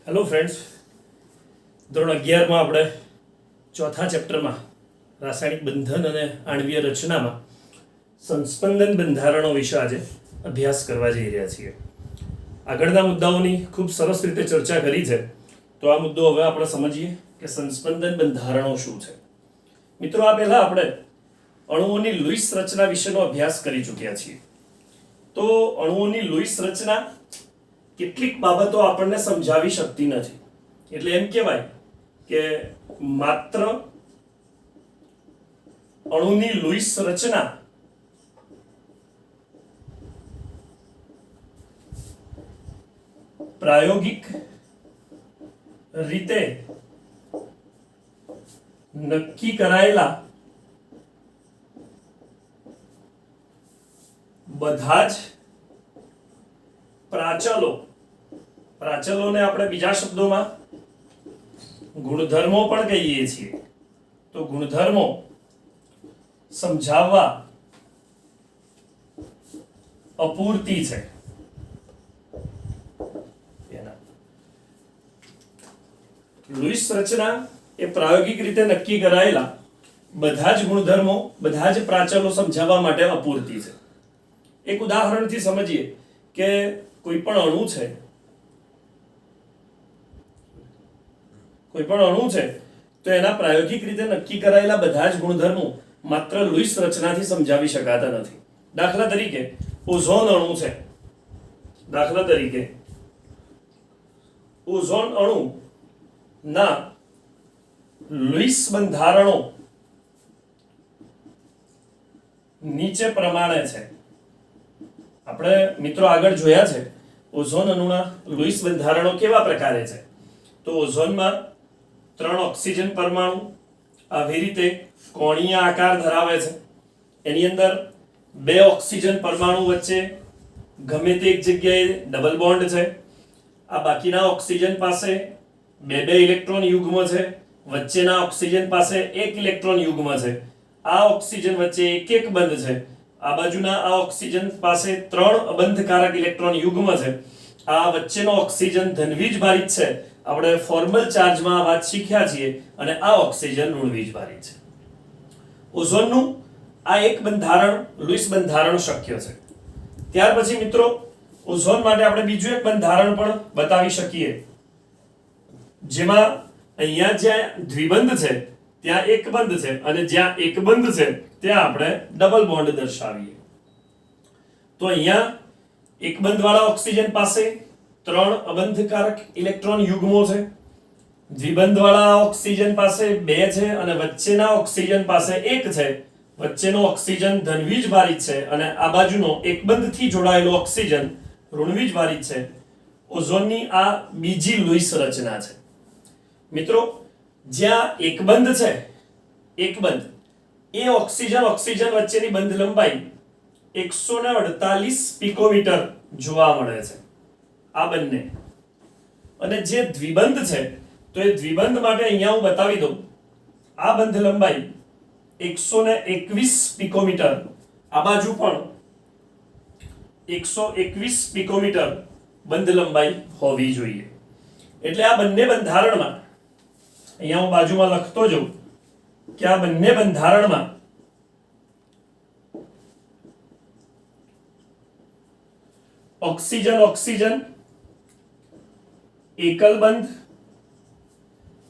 Hello friends, ધોરણ 11માં આપણે ચોથા ચેપ્ટરમાં રાસાયણિક બંધન અને આણ્વીય રચનામાં સંસ્પંદન બંધારણો વિશે આજે અભ્યાસ કરવા જઈ રહ્યા છીએ. આગળના મુદ્દાઓની ખૂબ સરસ રીતે ચર્ચા કરી છે, તો આ મુદ્દો હવે આપણે સમજીએ કે સંસ્પંદન બંધારણો શું છે. મિત્રો, આ પહેલા આપણે અણુઓની લુઈસ રચના વિશેનો અભ્યાસ કરી ચૂક્યા છીએ. તો અણુઓની લુઈસ રચના કેટલીક બાબતો આપણને સમજાવી શકતી નથી. એટલે એમ કહેવાય કે માત્ર અણુની લુઈસ રચના પ્રાયોગિક રીતે નક્કી કરાયેલા બધા જ પ્રાચલોને આપણે બીજા શબ્દોમાં ગુણધર્મો પણ કહીએ છીએ. તો ગુણધર્મો સમજાવવા અપૂરતી છે. લુઈસ રચના એ પ્રાયોગિક રીતે નક્કી કરાયેલા બધા જ ગુણધર્મો, બધા જ પ્રાચલો સમજાવવા માટે અપૂરતી છે. એક ઉદાહરણથી સમજીએ કે કોઈ પણ અણુ છે તો એના પ્રાયોગિક રીતે નક્કી કરાયેલા બધા જ ગુણધર્મો માત્ર લુઈસ રચનાથી સમજાવી શકાતા નથી. દાખલા તરીકે ઓઝોન અણુ છે. ઓઝોન અણુ ના લુઈસ બંધારણો નીચે પ્રમાણે છે. આપણે મિત્રો આગળ જોયા છે ઓઝોન અણુના લુઈસ બંધારણો કેવા પ્રકારે છે. તો ઓઝોનમાં 3 ઓક્સિજન પરમાણુ આવી રીતે કોણીય આકાર ધરાવે છે. એની અંદર 2 ઓક્સિજન પરમાણુ વચ્ચે ગમે તે એક જગ્યાએ ડબલ બોન્ડ છે. આ બાકીના ઓક્સિજન પાસે 2 ઇલેક્ટ્રોન યુગ્મ છે. વચ્ચેના ઓક્સિજન પાસે 1 ઇલેક્ટ્રોન યુગ્મ છે. આ ઓક્સિજન વચ્ચે એક બંધ છે. આ બાજુના આ ઓક્સિજન પાસે 3 અબંધકારક ઇલેક્ટ્રોન યુગ્મ છે. આ વચ્ચેનો ઓક્સિજન ધનવીજ ભારિત છે. આપણે ફોર્મલ ચાર્જમાં વાત શીખ્યા છીએ. અને આ ઓક્સિજન ઋણવીજ ભારિત છે. ઓઝોનનું આ એક બંધારણ લુઈસ બંધારણ શક્ય છે. ત્યાર પછી મિત્રો ઓઝોન માટે આપણે બીજું એક બંધારણ પણ બતાવી શકીએ, જેમાં અહીંયા જ્યાં દ્વિબંધ છે ત્યાં એક બંધ છે, અને જ્યાં એક બંધ છે ત્યાં આપણે ડબલ બોન્ડ દર્શાવીએ. તો અહીંયા એક બંધ વાળા ઓક્સિજન પાસે 3 અબંધકારક ઇલેક્ટ્રોન યુગ્મો છે. દ્વિબંધ વાળા ઓક્સિજન પાસે 2 છે અને વચ્ચેના ઓક્સિજન પાસે 1 છે. વચ્ચેનો ઓક્સિજન ધનવીજ ભારિત છે અને આ બાજુનો એક બંધથી જોડાયેલો ઓક્સિજન ઋણવીજ ભારિત છે. ઓઝોનની આ બીજી લુઈસ રચના છે. મિત્રો, જ્યાં એક બંધ છે, એ ઓક્સિજન વચ્ચેની બંધ લંબાઈ 148 પિકોમીટર જોવા મળે છે. આ બંને. અને જે દ્વિબંધ છે તો એ દ્વિબંધ માટે અહીંયા હું બતાવી દઉં. આ બંધ લંબાઈ 121 પિકોમીટર, આ બાજુ પણ 121 પિકોમીટર બંધ લંબાઈ હોવી જોઈએ. એટલે આ બંને બંધારણમાં, અહીંયા હું બાજુમાં લખતો જાઉં કે આ બંને બંધારણમાં ઓક્સિજન એકલ બંધ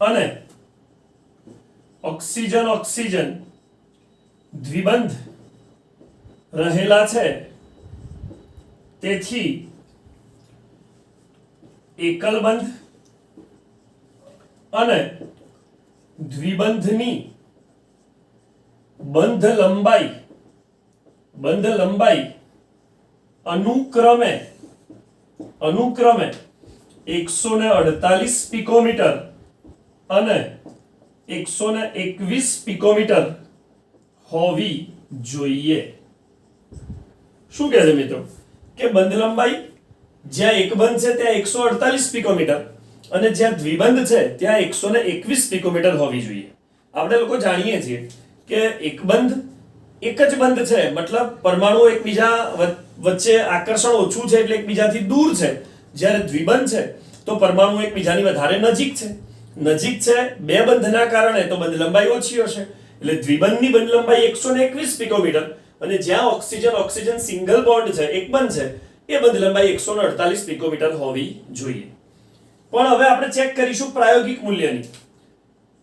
અને ઓક્સિજન દ્વિબંધ રહેલા છે. તેથી એકલ બંધ અને દ્વિબંધની બંધ લંબાઈ અનુક્રમે 148 પિકોમીટર અને 121 પિકોમીટર હોવી જોઈએ. શું કહે છે મિત્રો કે બંધ લંબાઈ જ્યાં એક બંધ છે ત્યાં 148 પિકોમીટર અને જ્યાં દ્વિબંધ છે ત્યાં 121 પિકોમીટર હોવી જોઈએ. આપણે લોકો જાણીએ છીએ કે એક બંધ એક જ બંધ છે, મતલબ પરમાણુઓ એકબીજા વચ્ચે આકર્ષણ ઓછું છે એટલે એકબીજાથી દૂર છે. જ્યારે દ્વિબંધ છે તો પરમાણુ એકબીજાની વધારે નજીક છે. નજીક છે બે બંધના કારણે તો બંધ લંબાઈ ઓછી હશે, એટલે દ્વિબંધની બંધ લંબાઈ 121 પિકોમીટર, અને જ્યાં ઓક્સિજન સિંગલ બોન્ડ છે, એક બંધ છે, એ બંધ લંબાઈ 148 પિકોમીટર હોવી જોઈએ. પણ હવે આપણે ચેક કરીશું પ્રાયોગિક મૂલ્યની.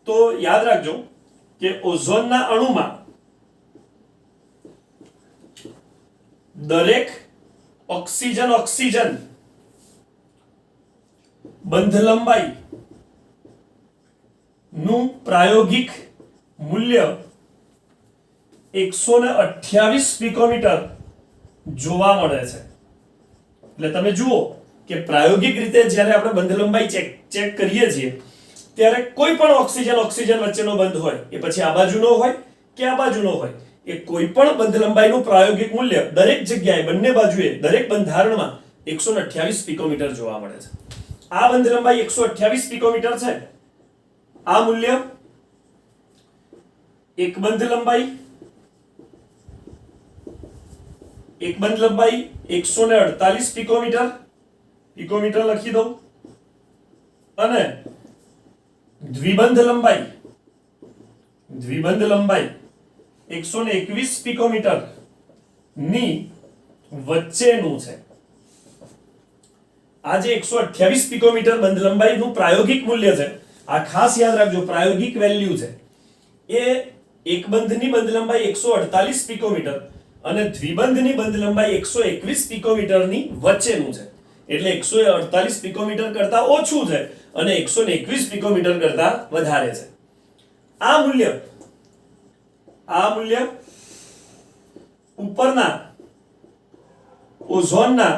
તો યાદ રાખજો કે ઓઝોનના અણુમાં દરેક ઓક્સિજન બંધ લંબાઈ નું પ્રાયોગિક મૂલ્ય 128 પિકોમીટર જોવા મળે છે. એટલે તમે જુઓ કે પ્રાયોગિક રીતે જ્યારે આપણે બંધ લંબાઈ ચેક કરીએ છીએ ત્યારે કોઈ પણ ઓક્સિજન વચ્ચેનો બંધ હોય, એ પછી આ બાજુનો હોય કે આ બાજુનો હોય, એ કોઈ પણ બંધ લંબાઈનું પ્રાયોગિક મૂલ્ય દરેક જગ્યાએ બંને બાજુએ દરેક બંધારણમાં 128 પિકોમીટર જોવા મળે છે. આ બંધ લંબાઈ 128 પિકોમીટર છે. આ મૂલ્ય એક બંધ લંબાઈ 148 પિકોમીટર લખી દઉં, અને દ્વિબંધ લંબાઈ 121 પિકોમીટર ની વચ્ચેનું છે. આ જે 128 પિકોમીટર બંધ લંબાઈનું પ્રાયોગિક મૂલ્ય છે, આ ખાસ યાદ રાખજો, પ્રાયોગિક વેલ્યુ છે. એ એક બંધની બંધ લંબાઈ 148 પિકોમીટર અને દ્વિબંધની બંધ લંબાઈ 121 પિકોમીટરની વચ્ચેનું છે. એટલે 148 પિકોમીટર કરતા ઓછું છે અને 121 પિકોમીટર કરતા વધારે છે. આ મૂલ્ય ઉપરના ઓઝોનના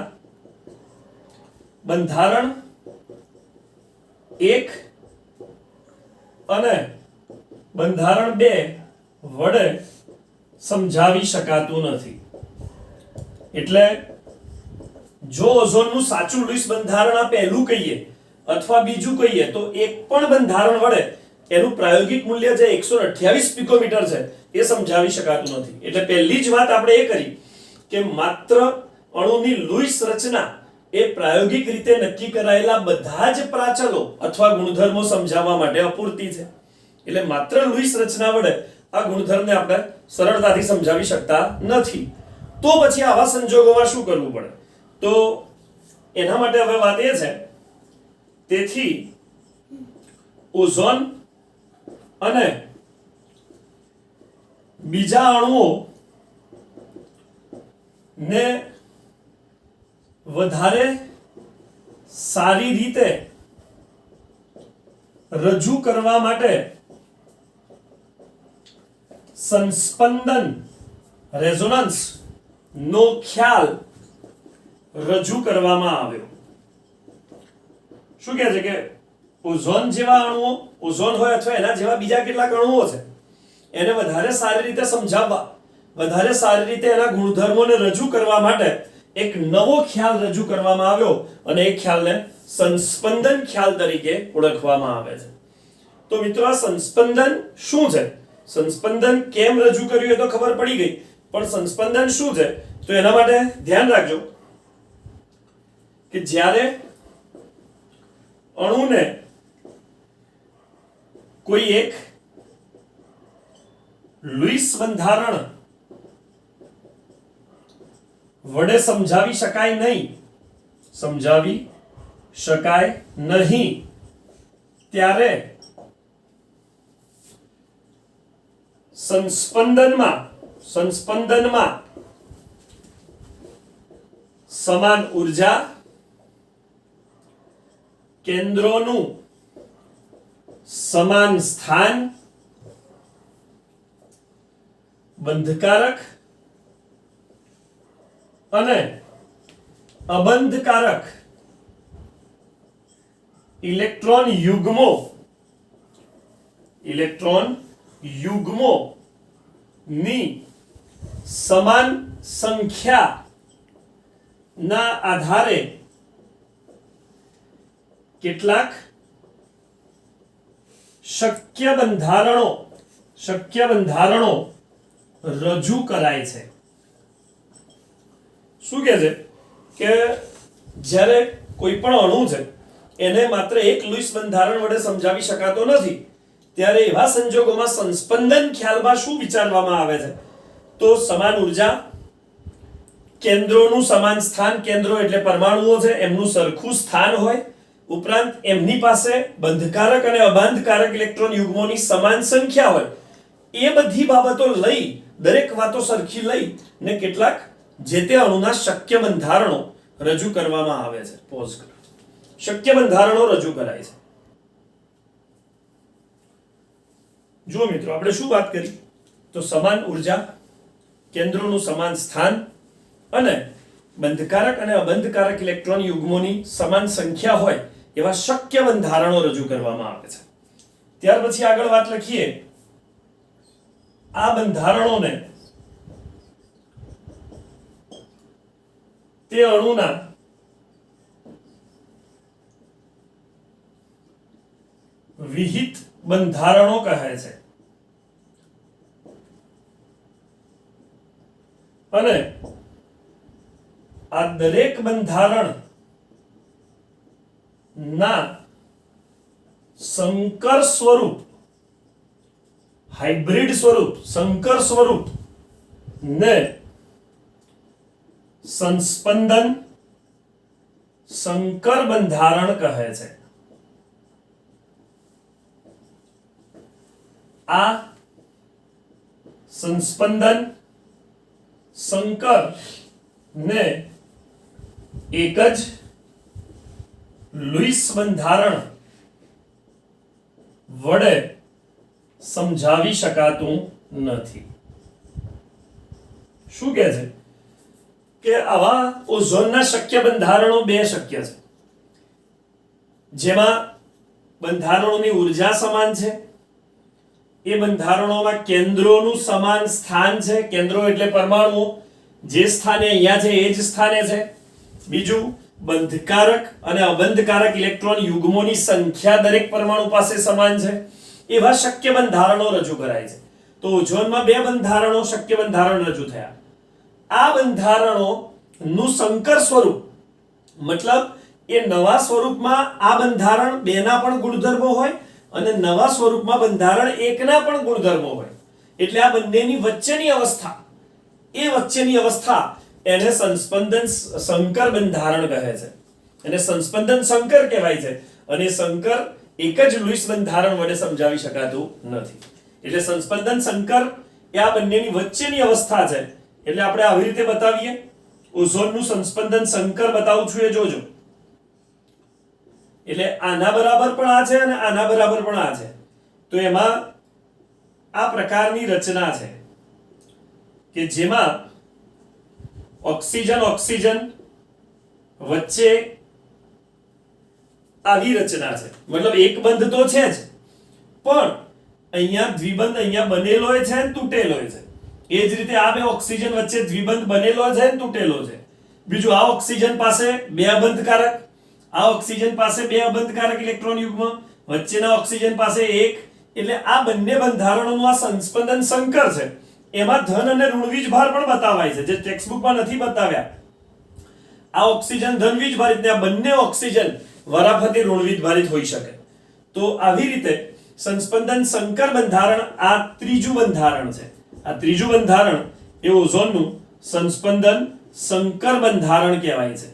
બંધારણ 1 અને બંધારણ 2 વડે સમજાવી શકાતું નથી. એટલે જો ઓઝોનનું સાચું લુઈસ બંધારણ આ પહેલું કહીએ અથવા બીજું કહીએ તો એક પણ બંધારણ વડે એનું પ્રાયોગિક મૂલ્ય જે 128 પિકોમીટર છે એ સમજાવી શકાતું નથી. એટલે પહેલી જ વાત આપણે એ કરી કે માત્ર અણુની લુઈસ રચના એ પ્રાયોગિક રીતે નક્કી કરાયેલા બધા જ પ્રાચલો અથવા ગુણધર્મો સમજાવવા માટે અપૂરતી છે. એટલે માત્ર લુઈસ રચના વડે આ ગુણધર્મને આપણે સરળતાથી સમજાવી શકતા નથી. તો પછી આવા સંજોગોમાં શું કરવું પડે? તો એના માટે હવે વાત એ છે, તેથી ઓઝોન અને બીજા અણુઓ ને વધારે સારી રીતે રજૂ કરવા માટે સંસ્પંદન રેઝોનન્સ નો ખ્યાલ રજૂ કરવામાં આવ્યો. શું કહે છે કે ઓઝોન જેવા અણુઓ, ઓઝોન હોય અથવા એના જેવા બીજા કેટલાક અણુઓ છે, એને વધારે સારી રીતે સમજાવવા, વધારે સારી રીતે એના ગુણધર્મોને રજૂ કરવા માટે એક નવો ખ્યાલ રજૂ કરવામાં આવ્યો અને એ ખ્યાલને સંસ્પંદન ખ્યાલ તરીકે ઓળખવામાં આવે છે. તો મિત્રો આ સંસ્પંદન શું છે, સંસ્પંદન કેમ રજૂ કર્યું એ તો ખબર પડી ગઈ, પણ સંસ્પંદન શું છે તો એના માટે ધ્યાન રાખજો કે જ્યારે અણુને કોઈ એક લુઈસ બંધારણ વડે સમજાવી શકાય નહીં ત્યારે સંસ્પંદનમાં સમાન ઉર્જા કેન્દ્રોનું સમાન સ્થાન, બંધકારક અને અબંધકારક ઇલેક્ટ્રોન યુગ્મો ની સમાન સંખ્યા ના આધારે કેટલાક શક્ય બંધારણો રજૂ કરાય છે. શું કહે છે કે જ્યારે કોઈ પણ અણુ છે એને માત્ર એક લુઈસ બંધારણ વડે સમજાવી શકાતો નથી, ત્યારે એવા સંજોગોમાં સંસ્પંદન ખ્યાલમાં શું વિચારવામાં આવે છે? તો સમાન ઉર્જા, કેન્દ્રોનું સમાન સ્થાન, કેન્દ્રો એટલે પરમાણુઓ છે એમનું સરખું સ્થાન હોય, ઉપરાંત એમની પાસે બંધકારક અને અબાંધકારક ઇલેક્ટ્રોન યુગ્મોની સમાન સંખ્યા હોય, એ બધી બાબતો લઈ, દરેક વાતો સરખી લઈ ને કેટલાક જે તે અણુના શક્ય બંધારણો રજૂ કરવામાં આવે છે. પોઝ કરો. શક્ય બંધારણો રજૂ કરાય છે. જુઓ મિત્રો, આપણે શું વાત કરી? તો સમાન ઉર્જા, કેન્દ્રોનું સમાન સ્થાન અને બંધકારક અને અબંધકારક ઇલેક્ટ્રોન યુગ્મોની સમાન સંખ્યા હોય એવા શક્ય બંધારણો રજૂ કરવામાં આવે છે. ત્યાર પછી આગળ વાત લખીએ. આ બંધારણોને તે અણુના વિહિત બંધારણો કહે છે અને આ દરેક બંધારણ ના સંકર સ્વરૂપ, હાઇબ્રિડ સ્વરૂપ, સંકર સ્વરૂપ ને સંસ્પંદન સંકર બંધારણ કહે છે. આ સંસ્પંદન સંકર ને એક જ લુઈસ બંધારણ વડે સમજાવી શકાતું નથી. શું કહે છે કે આવા ઓઝોનના શક્ય બંધારણો બે શક્ય છે, જેમાં બંધારણોની ઉર્જા સમાન છે, એ બંધારણોમાં કેન્દ્રોનું સમાન સ્થાન છે, કેન્દ્રો એટલે પરમાણુઓ, જે સ્થાને અહીંયા છે એ જ સ્થાને છે. બીજું, બંધકારક અને અબંધકારક ઇલેક્ટ્રોન યુગ્મોની સંખ્યા દરેક પરમાણુ પાસે સમાન છે. એવા શક્ય બંધારણો રજૂ કરાય છે. તો ઓઝોનમાં બે બંધારણો, શક્ય બંધારણ રજૂ થયા. આ બંધારણો નું સંકર સ્વરૂપ, મતલબ એ નવા સ્વરૂપમાં આ બંધારણ બેના પણ ગુણધર્મો હોય અને નવા સ્વરૂપમાં બંધારણ એકના પણ ગુણધર્મો હોય, એટલે આ બંનેની વચ્ચેની અવસ્થા, એ વચ્ચેની અવસ્થા એને સંસ્પંદન સંકર બંધારણ કહે છે. એને સંસ્પંદન સંકર કહેવાય છે અને સંકર એક જ લુઈસ બંધારણ વડે સમજાવી શકાતું નથી. એટલે સંસ્પંદન સંકર એ આ બંનેની વચ્ચેની અવસ્થા છે. એટલે આપણે આવી રીતે બતાવીએ. ઓઝોનનું સંસ્પંદન સંકર બતાવું છું, એ જોજો. એટલે આના બરાબર પણ આ છે અને આના બરાબર પણ આ છે. તો એમાં આ પ્રકારની રચના છે કે જેમાં ઓક્સિજન ઓક્સિજન વચ્ચે આવી રચના છે, મતલબ એક બંધ તો છે જ, પણ અહીંયા દ્વિબંધ અહીંયા બનેલો છે અને તૂટેલો છે. એ જ રીતે આ બે ઓક્સિજન વચ્ચે દ્વિબંધ બનેલો છે અને તૂટેલો છે. બીજું, આ ઓક્સિજન પાસે બે અબંધકારક, આ ઓક્સિજન પાસે બે અબંધકારક ઇલેક્ટ્રોન યુગ્મ, વચ્ચેના ઓક્સિજન પાસે એક. એટલે આ બંને બંધારણોનું આ સંસ્પંદન સંકર છે. એમાં ધન અને ઋણ વીજભાર પણ બતાવાય છે, જે ટેક્સ્ટબુકમાં નથી બતાવ્યા. આ ઓક્સિજન ધન વીજભારિત ને આ બંને ઓક્સિજન વારાફરતી ઋણ વીજભારિત હોઈ શકે. તો આવી રીતે સંસ્પંદન સંકર બંધારણ આ ત્રીજું બંધારણ છે. આ ત્રીજું બંધારણ એ ઓઝોનનું સંસ્પંદન સંકર બંધારણ કહેવાય છે.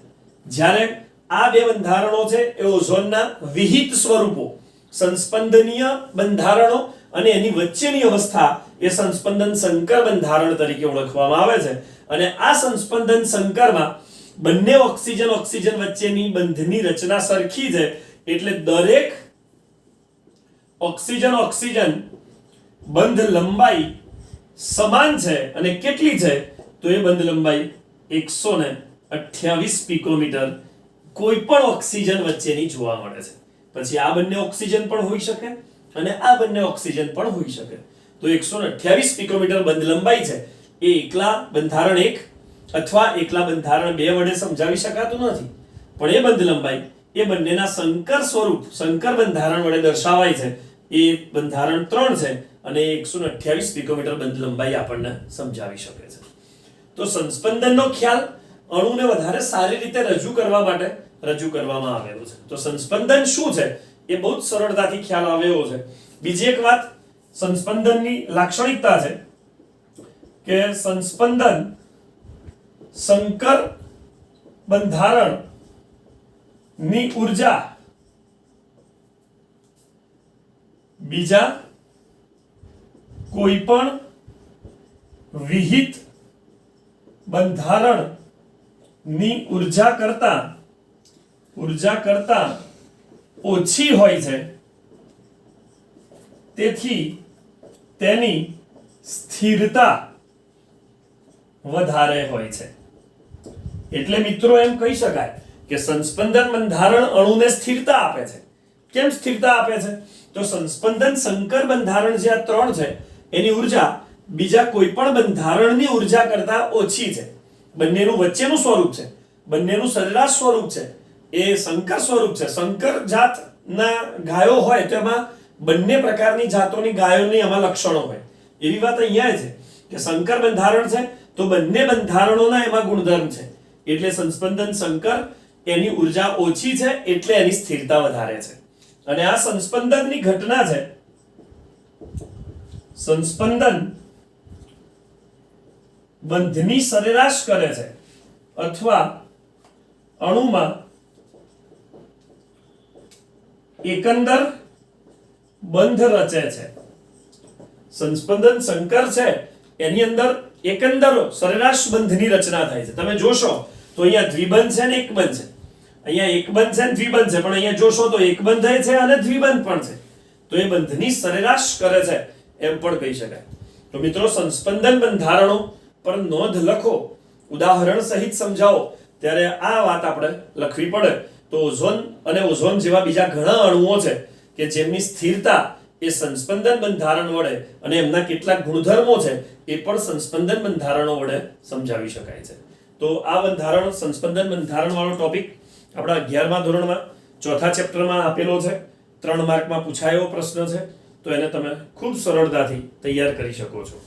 જ્યારે આ બે બંધારણો છે એ ઓઝોનના વિહિત સ્વરૂપો, સંસ્પંદનીય બંધારણો, અને એની વચ્ચેની અવસ્થા એ સંસ્પંદન સંકર બંધારણ તરીકે ઓળખવામાં આવે છે. અને આ સંસ્પંદન સંકરમાં બંને ઓક્સિજન ઓક્સિજન વચ્ચેની બંધની રચના સરખી છે, એટલે દરેક ઓક્સિજન ઓક્સિજન બંધ લંબાઈ સમાન છે. અને કેટલી છે? તો એ બંધ લંબાઈ 128 પિકોમીટર કોઈ પણ ઓક્સિજન વચ્ચેની જોવા મળે છે. પછી આ બંને ઓક્સિજન પણ હોઈ શકે અને આ બંને ઓક્સિજન પણ હોઈ શકે. તો 128 પિકોમીટર બંધ લંબાઈ છે. એ એકલા બંધારણ 1 અથવા એકલા બંધારણ 2 વડે સમજાવી શકાતું નથી, પણ એ બંધ લંબાઈ એ બંનેના સંકર સ્વરૂપ, સંકર બંધારણ વડે દર્શાવાય છે. એ બંધારણ 3 છે અને 128 પિકોમીટર બંધ લંબાઈ આપણને સમજાવી શકે છે. તો સંસ્પંદનનો ખ્યાલ અણુને વધારે સારી રીતે રજૂ કરવા માટે રજૂ કરવામાં આવેલું છે. તો સંસ્પંદન શું છે એ બહુ જ સરળતાથી ખ્યાલ આવે એવો છે. બીજી એક વાત સંસ્પંદનની લાક્ષણિકતા છે કે સંસ્પંદન સંકર બંધારણ ની ઉર્જા બીજા કોઈ પણ વિહિત બંધારણ ની ઉર્જા કરતા ઓછી હોય છે. તેથી તેની સ્થિરતા વધારે હોય છે. એટલે મિત્રો એમ કહી શકાય કે સંસ્પંદન બંધારણ અણુને સ્થિરતા આપે છે. કેમ સ્થિરતા આપે છે? તો સંસ્પંદન સંકર બંધારણ જે આ ત્રણ છે એની ઉર્જા બીજા કોઈ પણ બંધારણની ઉર્જા કરતા ઓછી છે. બંનેનું વચ્ચેનું સ્વરૂપ છે, બંનેનું સરેરાશ સ્વરૂપ છે એ સંકર સ્વરૂપ છે. સંકર જાતના ગાયો હોય તો એમાં બંને પ્રકારની જાતોની ગાયોની આમાં લક્ષણો હોય. એવી વાત અહીંયા છે કે સંકર બંધારણ છે તો બંને બંધારણોના એમાં ગુણધર્મ છે. એટલે સંસ્પંદન સંકર એની ઉર્જા ઓછી છે એટલે એની સ્થિરતા વધારે છે. અને આ સંસ્પંદનની ઘટના છે, સંસ્પંદન બંધની સરેરાશ કરે છે અથવા અણુમાં એકંદર બંધ રચે છે. સંસ્પંદન સંકર છે એની અંદર એકંદર સરેરાશ બંધની રચના થાય છે. તમે જોશો તો અહીંયા દ્વિબંધ છે ને એકબંધ છે. અહીંયા એકબંધ છે ને દ્વિબંધ છે, પણ અહીંયા જોશો તો એકબંધ છે અને દ્વિબંધ પણ છે. તો એ બંધની સરેરાશ કરે છે એમ પણ કહી શકાય. તો મિત્રો સંસ્પંદન બંધારણો પર નોંધ લખો, ઉદાહરણ સહિત સમજાવો ત્યારે આ વાત આપણે લખવી પડે. તો ઓઝોન અને ઓઝોન જેવા બીજા ઘણા અણુઓ છે કે જેમની સ્થિરતા એ સંસ્પંદન બંધારણ વડે અને એમના કેટલાક ગુણધર્મો છે એ પણ સંસ્પંદન બંધારણો વડે સમજાવી શકાય છે. તો આ બંધારણ સંસ્પંદન બંધારણ વાળો ટોપિક આપણા 11મા ધોરણમાં ચોથા ચેપ્ટરમાં આપેલો છે. 3 માર્કમાં પૂછાયેલો પ્રશ્ન છે. તો એને તમે ખૂબ સરળતાથી તૈયાર કરી શકો છો.